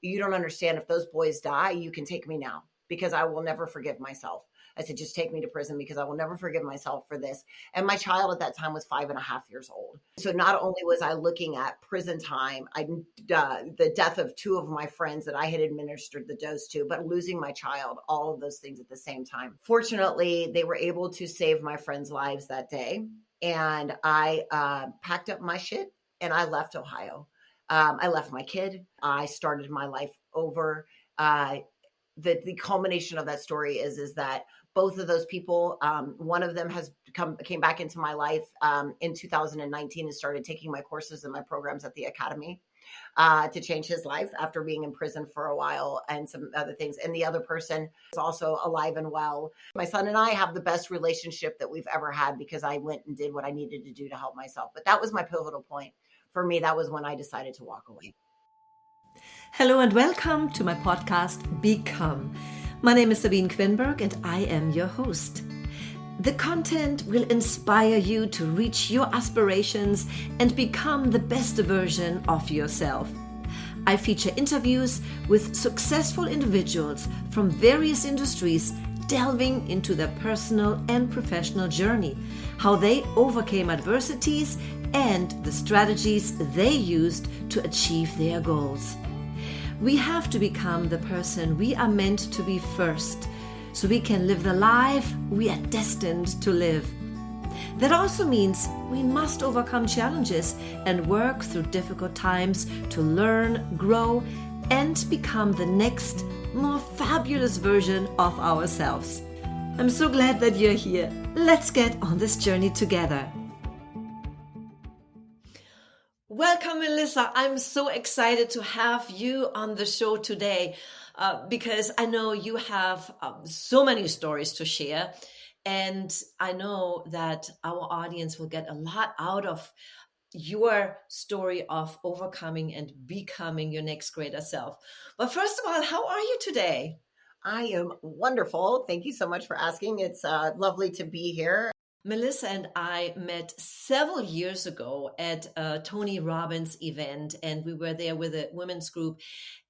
you don't understand. If those boys die, you can take me now because I will never forgive myself. I said, just take me to prison because I will never forgive myself for this. And my child at that time was 5.5 years old. So not only was I looking at prison time, the death of 2 of my friends that I had administered the dose to, but losing my child, all of those things at the same time. Fortunately, they were able to save my friends' lives that day. And I packed up my shit and I left Ohio. I left my kid. I started my life over. The culmination of that story is that both of those people, one of them came back into my life in 2019 and started taking my courses and my programs at the academy to change his life after being in prison for a while and some other things. And the other person is also alive and well. My son and I have the best relationship that we've ever had because I went and did what I needed to do to help myself. But that was my pivotal point. For me, that was when I decided to walk away. Hello and welcome to my podcast, Become. My name is Sabine Quinberg and I am your host. The content will inspire you to reach your aspirations and become the best version of yourself. I feature interviews with successful individuals from various industries delving into their personal and professional journey, how they overcame adversities and the strategies they used to achieve their goals. We have to become the person we are meant to be first, so we can live the life we are destined to live. That also means we must overcome challenges and work through difficult times to learn, grow, and become the next, more fabulous version of ourselves. I'm so glad that you're here. Let's get on this journey together. Welcome, Melissa. I'm so excited to have you on the show today because I know you have so many stories to share. And I know that our audience will get a lot out of your story of overcoming and becoming your next greater self. But first of all, how are you today? I am wonderful. Thank you so much for asking. It's lovely to be here. Melissa and I met several years ago at a Tony Robbins event, and we were there with a women's group.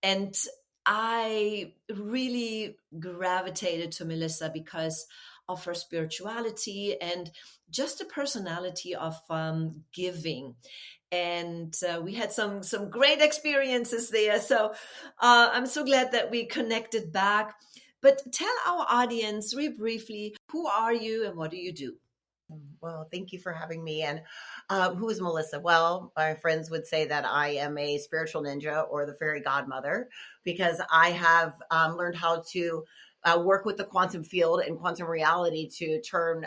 And I really gravitated to Melissa because of her spirituality and just a personality of giving. And we had some great experiences there. So I'm so glad that we connected back. But tell our audience really briefly, who are you and what do you do? Well, thank you for having me. And who is Melissa? Well, my friends would say that I am a spiritual ninja or the fairy godmother because I have learned how to work with the quantum field and quantum reality to turn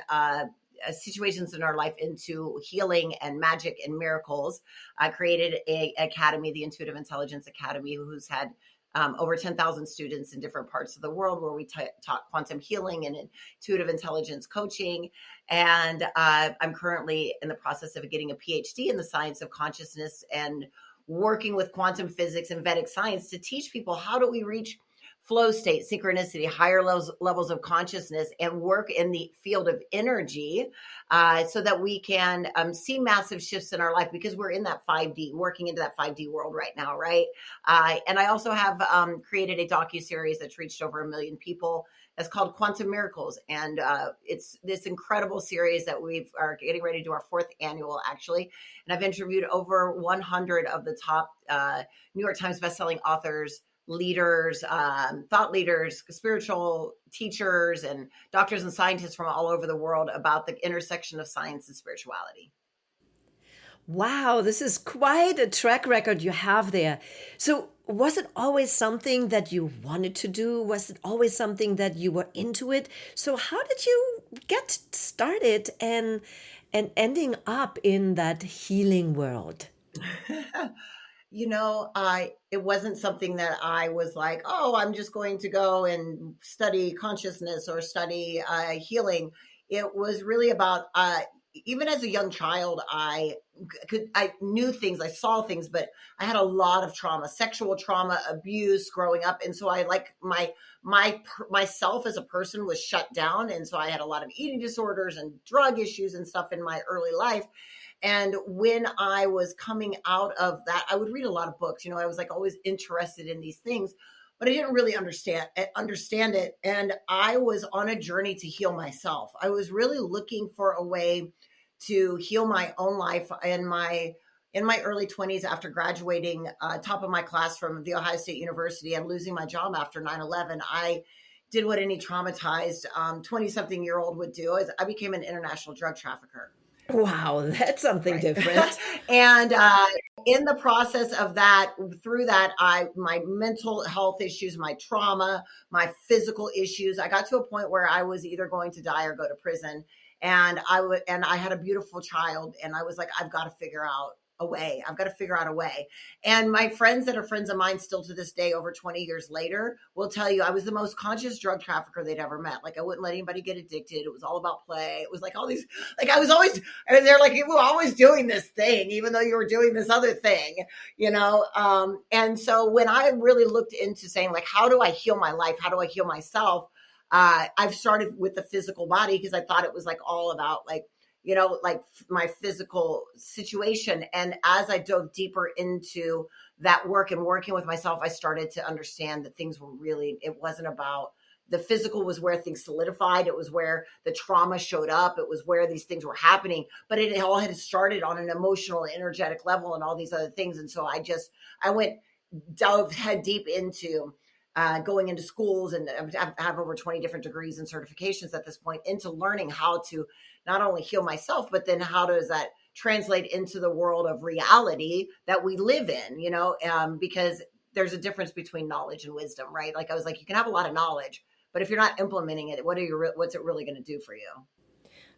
situations in our life into healing and magic and miracles. I created an academy, the Intuitive Intelligence Academy, who's had over 10,000 students in different parts of the world where we taught quantum healing and intuitive intelligence coaching. And I'm currently in the process of getting a PhD in the science of consciousness and working with quantum physics and Vedic science to teach people how do we reach flow state, synchronicity, higher levels of consciousness, and work in the field of energy so that we can see massive shifts in our life because we're in that 5D, working into that 5D world right now, right? And I also have created a docuseries that's reached over 1 million people. That's called Quantum Miracles. And it's this incredible series that we are getting ready to do our 4th annual, actually. And I've interviewed over 100 of the top New York Times bestselling authors, leaders, thought leaders, spiritual teachers, and doctors and scientists from all over the world about the intersection of science and spirituality. Wow, this is quite a track record you have there. So was it always something that you wanted to do? Was it always something that you were into it? So how did you get started and ending up in that healing world? You know, it wasn't something that I was like, oh, I'm just going to go and study consciousness or study healing. It was really about, even as a young child, I knew things, I saw things, but I had a lot of trauma, sexual trauma, abuse growing up. And so I like myself as a person was shut down. And so I had a lot of eating disorders and drug issues and stuff in my early life. And when I was coming out of that, I would read a lot of books. I was like always interested in these things, but I didn't really understand it. And I was on a journey to heal myself. I was really looking for a way to heal my own life in my early 20s after graduating top of my class from The Ohio State University and losing my job after 9/11. I did what any traumatized 20-something-year-old would do. Is I became an international drug trafficker. Wow, that's something different. And in the process of that, through that, my mental health issues, my trauma, my physical issues, I got to a point where I was either going to die or go to prison. And I had a beautiful child, and I was like, I've got to figure out a way. I've got to figure out a way. And my friends that are friends of mine still to this day, over 20 years later, will tell you I was the most conscious drug trafficker they'd ever met. Like I wouldn't let anybody get addicted. It was all about play. It was like all these, like I was always, and they're like, you were always doing this thing, even though you were doing this other thing, And so when I really looked into saying like, how do I heal my life? How do I heal myself? I've started with the physical body because I thought it was like all about like my physical situation. And as I dove deeper into that work and working with myself, I started to understand that things were really, it wasn't about the physical was where things solidified. It was where the trauma showed up. It was where these things were happening, but it all had started on an emotional, energetic level and all these other things. And so I dove head deep into going into schools, and I have over 20 different degrees and certifications at this point, into learning how to not only heal myself, but then how does that translate into the world of reality that we live in, because there's a difference between knowledge and wisdom, right? Like I was like, you can have a lot of knowledge, but if you're not implementing it, what's it really going to do for you?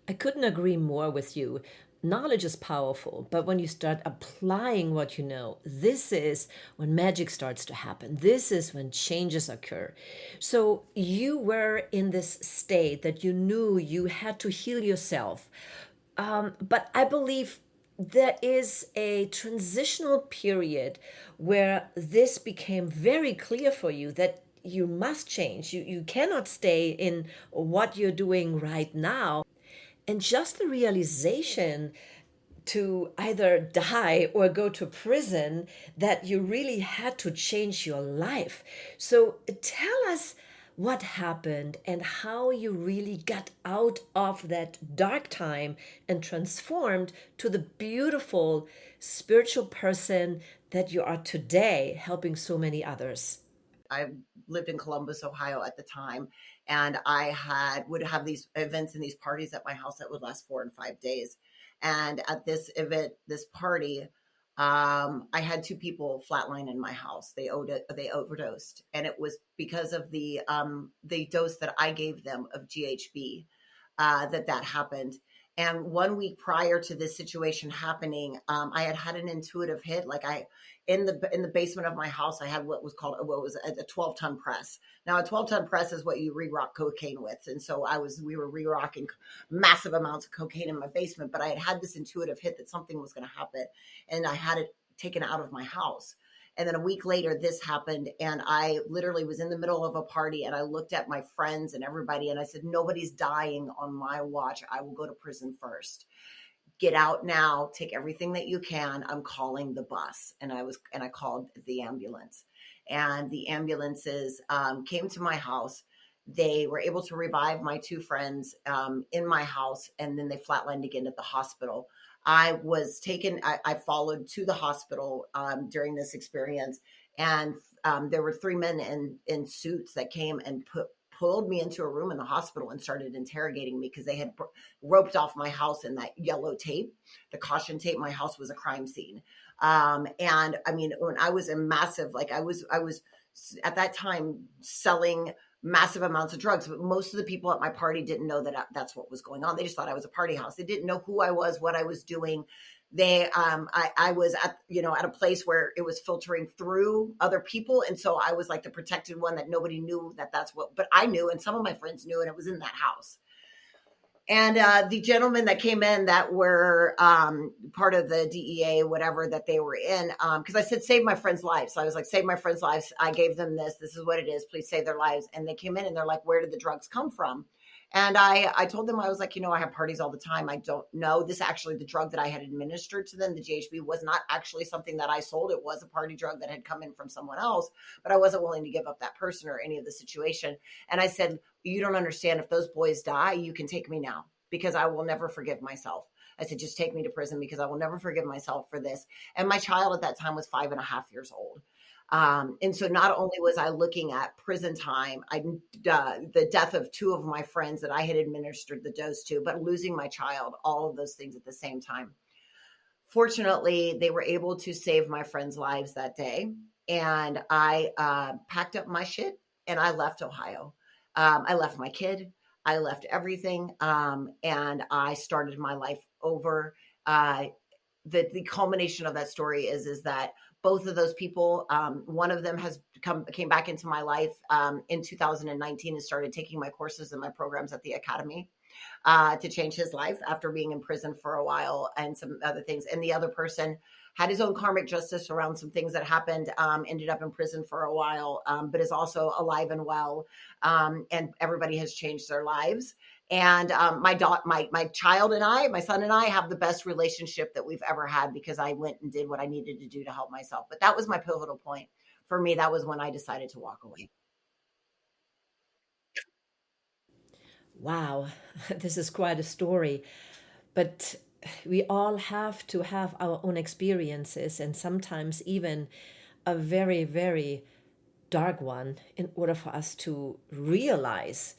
I couldn't agree more with you. Knowledge is powerful, but when you start applying what you know, this is when magic starts to happen. This is when changes occur. So you were in this state that you knew you had to heal yourself. But I believe there is a transitional period where this became very clear for you that you must change. You cannot stay in what you're doing right now. And just the realization to either die or go to prison, that you really had to change your life. So tell us what happened and how you really got out of that dark time and transformed to the beautiful spiritual person that you are today, helping so many others. I lived in Columbus, Ohio at the time, and I would have these events and these parties at my house that would last 4 and 5 days. And at this event, this party, I had 2 people flatline in my house. They overdosed, and it was because of the dose that I gave them of GHB that happened. And 1 week prior to this situation happening, I had an intuitive hit. Like in the basement of my house, I had what was a 12-ton press. Now a 12-ton press is what you re-rock cocaine with. And so we were re-rocking massive amounts of cocaine in my basement, but I had this intuitive hit that something was going to happen, and I had it taken out of my house. And then a week later, this happened, and I literally was in the middle of a party, and I looked at my friends and everybody, and I said, nobody's dying on my watch. I will go to prison first. Get out now. Take everything that you can. I'm calling the bus. And I called the ambulance, and the ambulances came to my house. They were able to revive my 2 friends in my house, and then they flatlined again at the hospital. I was taken, I followed to the hospital during this experience, and there were 3 men in suits that came and pulled me into a room in the hospital and started interrogating me because they had roped off my house in that yellow tape, the caution tape. My house was a crime scene. And I mean, when I was I was at that time selling massive amounts of drugs, but most of the people at my party didn't know that that's what was going on. They just thought I was a party house. They didn't know who I was, what I was doing. I was at a place where it was filtering through other people. And so I was like the protected one that nobody knew that's what, but I knew, and some of my friends knew, and it was in that house. And the gentlemen that came in that were part of the DEA, whatever that they were in, because I said, save my friends' lives. So I was like, save my friends' lives. I gave them this. This is what it is. Please save their lives. And they came in and they're like, where did the drugs come from? And I told them, I was like, I have parties all the time. I don't know. This actually, the drug that I had administered to them, the GHB, was not actually something that I sold. It was a party drug that had come in from someone else, but I wasn't willing to give up that person or any of the situation. And I said, you don't understand. If those boys die, you can take me now because I will never forgive myself. I said, just take me to prison because I will never forgive myself for this. And my child at that time was 5.5 years old. And so not only was I looking at prison time, the death of two of my friends that I had administered the dose to, but losing my child, all of those things at the same time. Fortunately, they were able to save my friends' lives that day. And I packed up my shit and I left Ohio. I left my kid. I left everything. And I started my life over. The culmination of that story is that both of those people, one of them came back into my life in 2019 and started taking my courses and my programs at the academy to change his life after being in prison for a while and some other things. And the other person had his own karmic justice around some things that happened, ended up in prison for a while, but is also alive and well. And everybody has changed their lives. And my child and my son and I have the best relationship that we've ever had because I went and did what I needed to do to help myself. But that was my pivotal point. For me, that was when I decided to walk away. Wow, this is quite a story. But we all have to have our own experiences and sometimes even a very, very dark one in order for us to realize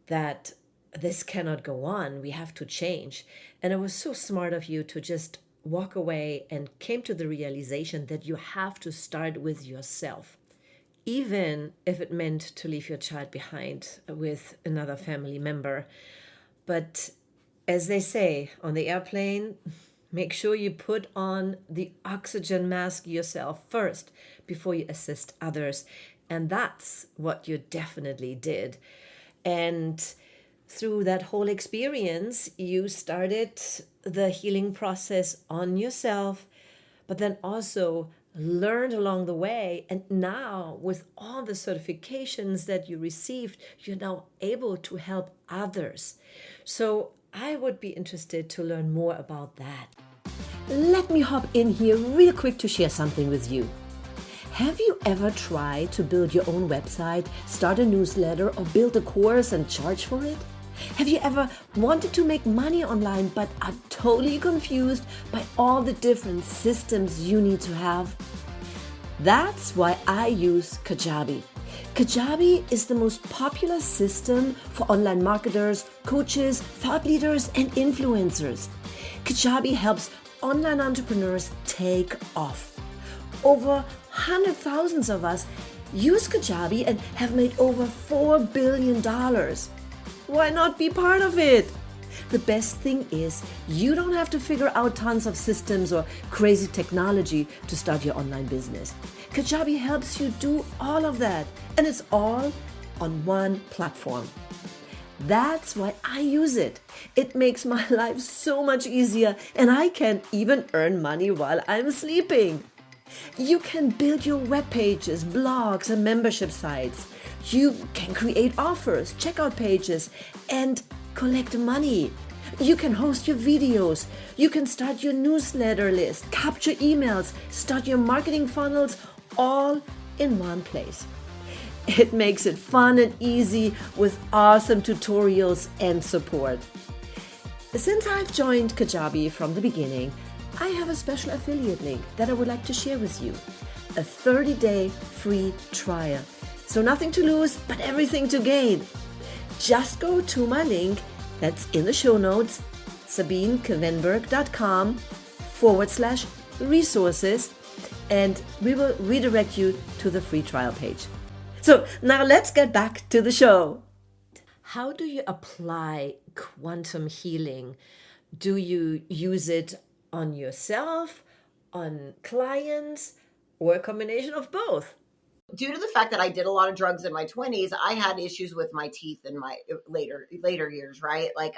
that this cannot go on. We have to change. And it was so smart of you to just walk away and came to the realization that you have to start with yourself, even if it meant to leave your child behind with another family member. But as they say on the airplane, make sure you put on the oxygen mask yourself first before you assist others. And that's what you definitely did. And through that whole experience, you started the healing process on yourself, but then also learned along the way. And now, with all the certifications that you received, you're now able to help others. So I would be interested to learn more about that. Let me hop in here real quick to share something with you. Have you ever tried to build your own website, start a newsletter, or build a course and charge for it? Have you ever wanted to make money online but are totally confused by all the different systems you need to have? That's why I use Kajabi. Kajabi is the most popular system for online marketers, coaches, thought leaders, and influencers. Kajabi helps online entrepreneurs take off. Over 100,000 of us use Kajabi and have made over $4 billion. Why not be part of it? The best thing is you don't have to figure out tons of systems or crazy technology to start your online business. Kajabi helps you do all of that, and it's all on one platform. That's why I use it. It makes my life so much easier, and I can even earn money while I'm sleeping. You can build your web pages, blogs, and membership sites. You can create offers, checkout pages, and collect money. You can host your videos. You can start your newsletter list, capture emails, start your marketing funnels, all in one place. It makes it fun and easy with awesome tutorials and support. Since I've joined Kajabi from the beginning, I have a special affiliate link that I would like to share with you. A 30-day free trial. So nothing to lose, but everything to gain. Just go to my link that's in the show notes, sabinequinberg.com/resources, and we will redirect you to the free trial page. So now let's get back to the show. How do you apply quantum healing? Do you use it on yourself, on clients, or a combination of both? due to the fact that I did a lot of drugs in my 20s, I had issues with my teeth in my later years, right? Like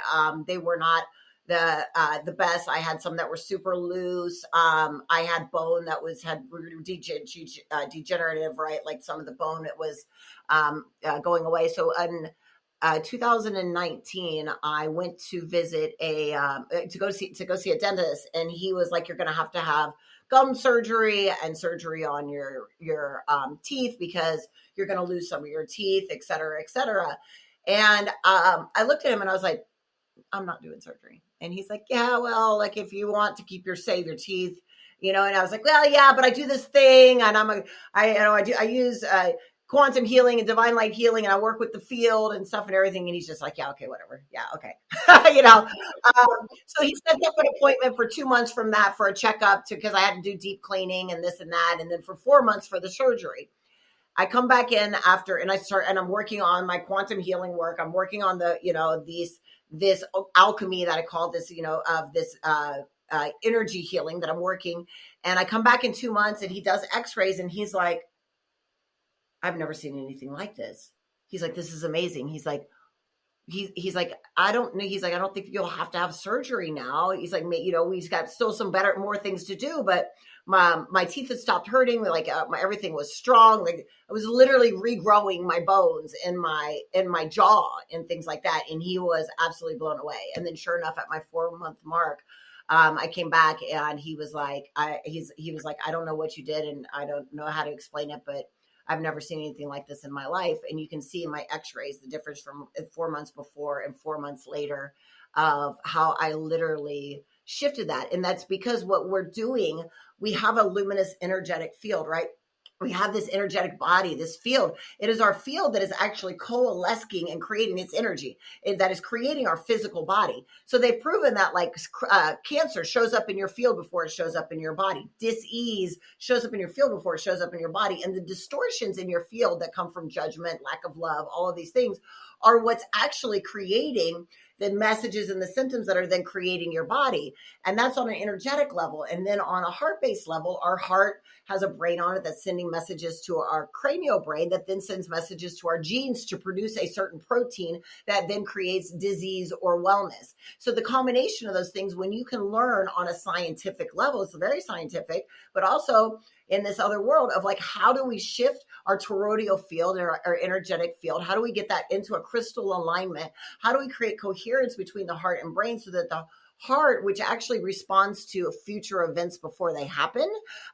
they were not the best. I had some that were super loose. I had bone that had degenerative, right? Like some of the bone it was going away. So in 2019, I went to visit to go see a dentist, and he was like, "You're going to have gum surgery and surgery on your teeth because you're going to lose some of your teeth, et cetera, et cetera." And I looked at him and I was like, "I'm not doing surgery." And he's like, "Yeah, well, like if you want to keep your teeth, you know." And I was like, "Well, yeah, but I do this thing, and I use quantum healing and divine light healing, and I work with the field and stuff and everything." And he's just like, "Yeah, okay, whatever. Yeah, okay." So he set up an appointment for 2 months from that for a checkup because I had to do deep cleaning and this and that. And then for 4 months for the surgery. I come back in after, and I'm working on my quantum healing work. I'm working on this alchemy that I call this, of this energy healing that I'm working. And I come back in 2 months and he does x-rays and he's like, "I've never seen anything like this." He's like, "This is amazing." He's like, he's like, "I don't know." He's like, "I don't think you'll have to have surgery now." He's like, "We've got still more things to do, but my teeth had stopped hurting. Like everything was strong. Like I was literally regrowing my bones in my jaw and things like that." And he was absolutely blown away. And then sure enough, at my 4-month mark, I came back and he was like, he was like, "I don't know what you did and I don't know how to explain it, but I've never seen anything like this in my life." And you can see in my x-rays the difference from 4 months before and 4 months later of how I literally shifted that. And that's because what we're doing, we have a luminous energetic field, right? We have this energetic body, this field. It is our field that is actually coalescing and creating its energy, that is creating our physical body. So they've proven that like cancer shows up in your field before it shows up in your body. Dis-ease shows up in your field before it shows up in your body. And the distortions in your field that come from judgment, lack of love, all of these things are what's actually creating the messages and the symptoms that are then creating your body. And that's on an energetic level. And then on a heart-based level, our heart has a brain on it that's sending messages to our cranial brain that then sends messages to our genes to produce a certain protein that then creates disease or wellness. So the combination of those things, when you can learn on a scientific level, it's very scientific, but also in this other world of like, how do we shift our toroidal field or our energetic field? How do we get that into a crystal alignment? How do we create coherence between the heart and brain so that the heart, which actually responds to future events before they happen,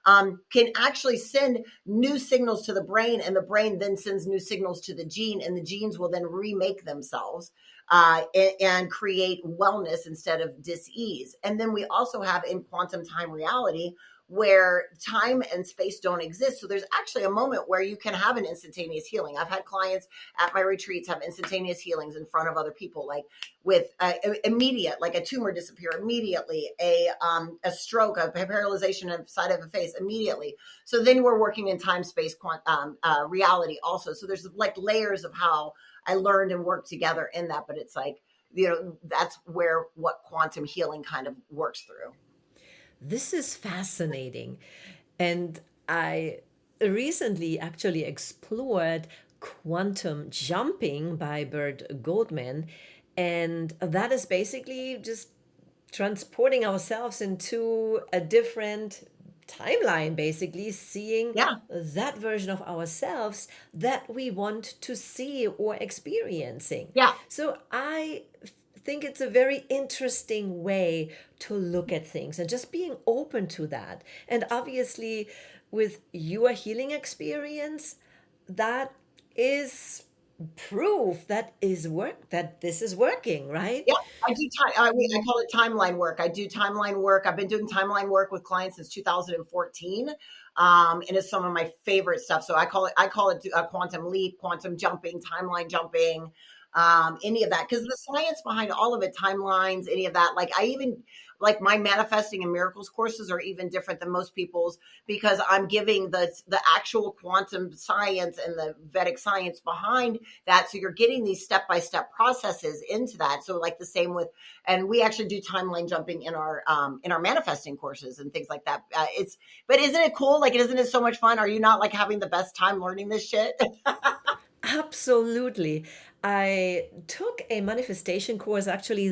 can actually send new signals to the brain, and the brain then sends new signals to the gene, and the genes will then remake themselves and create wellness instead of dis-ease. And then we also have in quantum time reality where time and space don't exist. So there's actually a moment where you can have an instantaneous healing. I've had clients at my retreats have instantaneous healings in front of other people, like with immediate, like a tumor disappear immediately, a stroke, a paralyzation of side of the face immediately. So then we're working in time, space, reality also. So there's like layers of how I learned and worked together in that, but it's like, that's where what quantum healing kind of works through. This is fascinating. And I recently actually explored quantum jumping by Bert Goldman. And that is basically just transporting ourselves into a different timeline, basically seeing that version of ourselves that we want to see or experiencing. Yeah. So I think it's a very interesting way to look at things and just being open to that. And obviously with your healing experience, that is proof that this is working, right? Yeah, I do. I call it timeline work. I do timeline work. I've been doing timeline work with clients since 2014, and it's some of my favorite stuff. So I call it quantum leap, quantum jumping, timeline jumping. any of that, because the science behind all of it, timelines, any of that, like I even like my manifesting and miracles courses are even different than most people's, because I'm giving the actual quantum science and the Vedic science behind that. So you're getting these step-by-step processes into that. So like the same with, and we actually do timeline jumping in our manifesting courses and things like that. But isn't it cool? Like, isn't it so much fun? Are you not like having the best time learning this shit? Absolutely. I took a manifestation course actually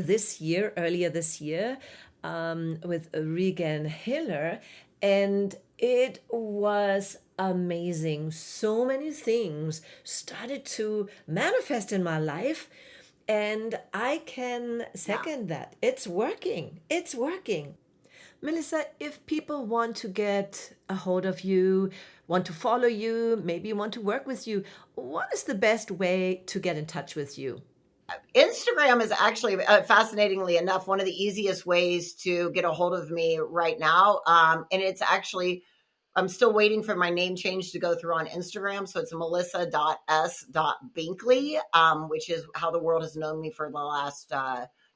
earlier this year, with Regan Hiller, and it was amazing. So many things started to manifest in my life, and I can second that. It's working. It's working. Melissa, if people want to get a hold of you, want to follow you, maybe want to work with you, what is the best way to get in touch with you? Instagram is actually, fascinatingly enough, one of the easiest ways to get a hold of me right now. And it's actually, I'm still waiting for my name change to go through on Instagram. So it's melissa.s.binkley, which is how the world has known me for the last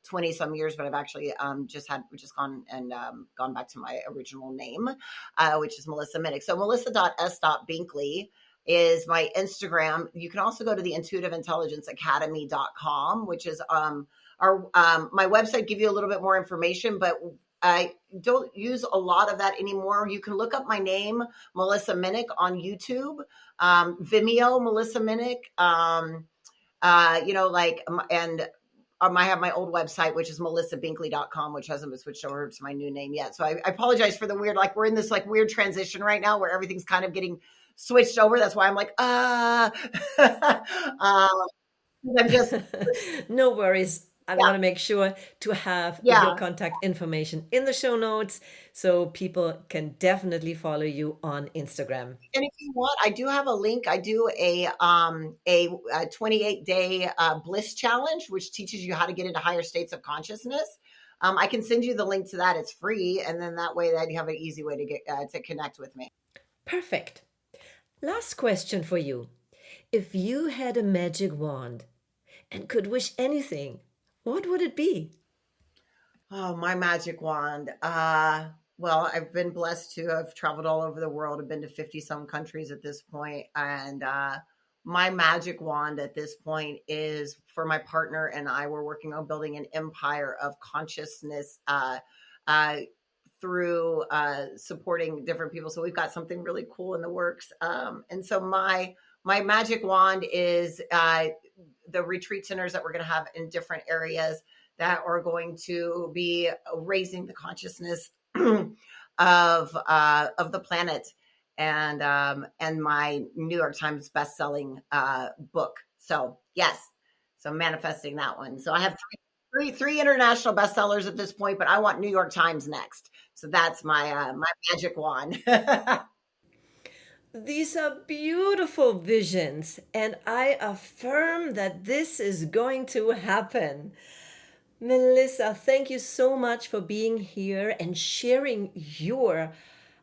20 some years, but I've actually just gone back to my original name, which is Melissa Minnick. So melissa.s.binkley is my Instagram. You can also go to the intuitiveintelligenceacademy.com, which is my website, give you a little bit more information, but I don't use a lot of that anymore. You can look up my name, Melissa Minnick, on YouTube, Vimeo, Melissa Minnick, and I have my old website, which is melissabinkley.com, which hasn't been switched over to my new name yet. So I apologize for the weird, like we're in this like weird transition right now where everything's kind of getting switched over. That's why I'm like, I'm just no worries. I want to make sure to have your contact information in the show notes so people can definitely follow you on Instagram. And if you want, I do have a link. I do a 28-day bliss challenge, which teaches you how to get into higher states of consciousness. I can send you the link to that. It's free. And then that way that you have an easy way to get to connect with me. Perfect. Last question for you. If you had a magic wand and could wish anything, what would it be? Oh, my magic wand. Well, I've been blessed to have traveled all over the world. I've been to 50 some countries at this point. And my magic wand at this point is for my partner and I. We're working on building an empire of consciousness through supporting different people. So we've got something really cool in the works. And so my magic wand is the retreat centers that we're going to have in different areas that are going to be raising the consciousness of the planet, and my New York Times best-selling book. So yes, so manifesting that one. So I have three international bestsellers at this point, but I want New York Times next. So that's my my magic wand. These are beautiful visions, and I affirm that this is going to happen. Melissa, thank you so much for being here and sharing your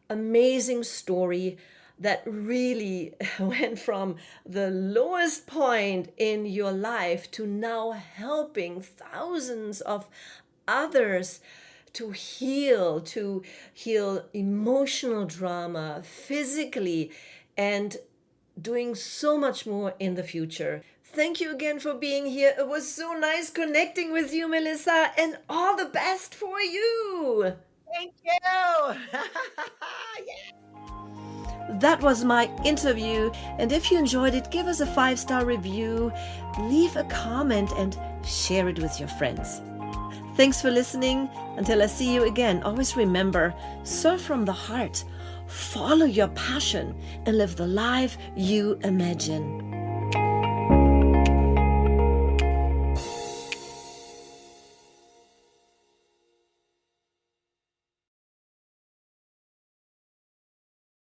amazing story that really went from the lowest point in your life to now helping thousands of others to heal emotional drama physically, and doing so much more in the future. Thank you again for being here. It was so nice connecting with you, Melissa, and all the best for you. Thank you. That was my interview, and if you enjoyed it, give us a 5-star review, leave a comment, and share it with your friends. Thanks for listening. Until I see you again, always remember, serve from the heart, follow your passion, and live the life you imagine.